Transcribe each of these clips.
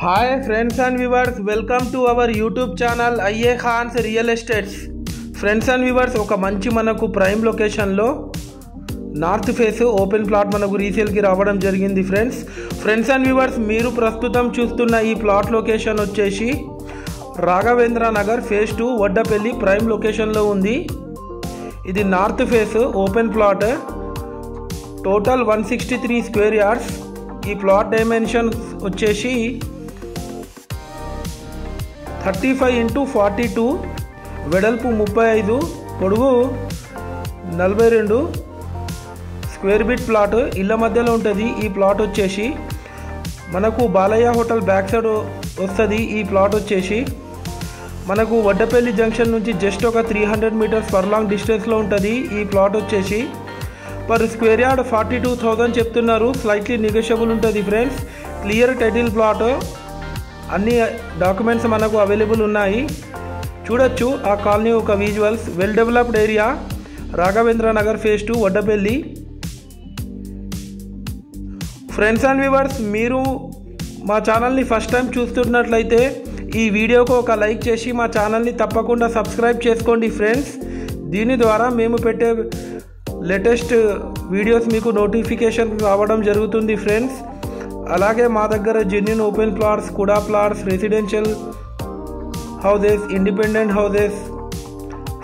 Hi friends and viewers, welcome to our YouTube channel IA Khan's Real Estates. Friends and viewers, ఒక మంచి మనకు prime లొకేషన్లో north face open plot మనకు రీసేల్కి రావడం జరిగింది ఫ్రెండ్స్ అండ్ వ్యూవర్స్, మీరు ప్రస్తుతం చూస్తున్న ఈ ప్లాట్ లొకేషన్ వచ్చేసి రాఘవేంద్ర నగర్ ఫేజ్ 2 వడ్డపల్లి ప్రైమ్ లొకేషన్లో ఉంది. ఇది north face open plot, total 163 square yards. ఈ ప్లాట్ డైమెన్షన్స్ వచ్చేసి 35x42, వెడల్పు 35, పొడుగు 42 స్క్వేర్ బిట్ ప్లాట్ ఇళ్ళ మధ్యలో ఉంటుంది. ఈ ప్లాట్ వచ్చేసి మనకు బాలయ్య హోటల్ బ్యాక్ సైడ్ వస్తుంది. ఈ ప్లాట్ వచ్చేసి మనకు వడ్డపల్లి జంక్షన్ నుంచి జస్ట్ ఒక 300 మీటర్స్ పర్ లాంగ్ డిస్టెన్స్లో ఉంటుంది. ఈ ప్లాట్ వచ్చేసి పర్ స్క్వేర్ యార్డ్ 42,000 చెప్తున్నారు. స్లైట్లీ నెగోషియబుల్ ఉంటుంది ఫ్రెండ్స్. క్లియర్ టైటిల్ ప్లాట్, అన్ని డాక్యుమెంట్స్ మనకు అవైలబుల్ ఉన్నాయి. చూడొచ్చు ఆ కాలనీ ఒక visuals. Well developed area, Raghavendra Nagar phase 2 Vaddapalli. Friends and viewers, మీరు మా ఛానల్ని ఫస్ట్ టైం చూస్తున్నట్లయితే ఈ వీడియోకు ఒక లైక్ చేసి మా ఛానల్ని తప్పకుండా సబ్స్క్రైబ్ చేసుకోండి ఫ్రెండ్స్. దీని ద్వారా మేము పెట్టే లేటెస్ట్ వీడియోస్ మీకు నోటిఫికేషన్ రావడం జరుగుతుంది ఫ్రెండ్స్. అలాగే మా దగ్గర జెన్యూన్ ఓపెన్ ప్లాట్స్, కుడా plots, residential houses, independent houses,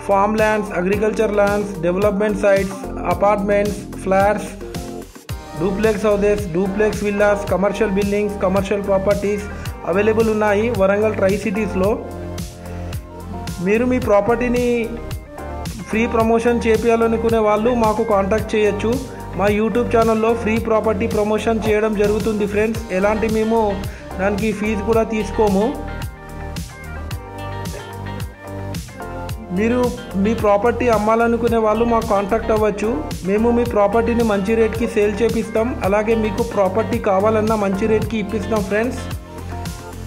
farm lands, agriculture lands, development sites, apartments, flats, duplex houses, duplex villas, commercial buildings, commercial properties available ఉన్నాయి వరంగల్ ట్రై సిటీస్లో. మీరు మీ ప్రాపర్టీని ఫ్రీ ప్రమోషన్ చేయాలనుకునే వాళ్ళు మాకు కాంటాక్ట్ చేయొచ్చు. మా యూట్యూబ్ ఛానల్లో ఫ్రీ ప్రాపర్టీ ప్రమోషన్ చేయడం జరుగుతుంది ఫ్రెండ్స్. ఎలాంటి మేము దానికి ఫీజు కూడా తీసుకోము. మీరు మీ ప్రాపర్టీ అమ్మాలనుకునే వాళ్ళు మాకు కాంటాక్ట్ అవ్వచ్చు. మేము మీ ప్రాపర్టీని మంచి రేట్కి సేల్ చేపిస్తాం. అలాగే మీకు ప్రాపర్టీ కావాలన్నా మంచి రేట్కి ఇప్పిస్తాం ఫ్రెండ్స్.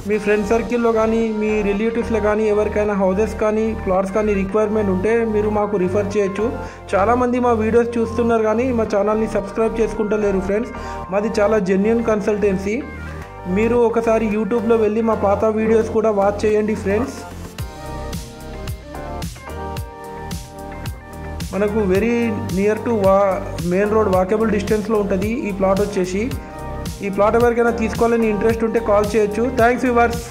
మీ ఫ్రెండ్ సర్కిల్లో కానీ మీ రిలేటివ్స్లో కానీ ఎవరికైనా హౌసెస్ కానీ ప్లాట్స్ కానీ రిక్వైర్మెంట్ ఉంటే మీరు మాకు రిఫర్ చేయొచ్చు. చాలామంది మా వీడియోస్ చూస్తున్నారు కానీ మా ఛానల్ని సబ్స్క్రైబ్ చేసుకుంటలేరు ఫ్రెండ్స్. మాది చాలా జెన్యూన్ కన్సల్టెన్సీ. మీరు ఒకసారి యూట్యూబ్లో వెళ్ళి మా పాత వీడియోస్ కూడా వాచ్ చేయండి ఫ్రెండ్స్. మనకు very near to main road walkable డిస్టెన్స్లో ఉంటుంది ఈ ప్లాట్ వచ్చేసి. ఈ ప్లాట్ ఎవరికైనా తీసుకోవాలని ఇంట్రెస్ట్ ఉంటే కాల్ చేయొచ్చు. Thanks viewers.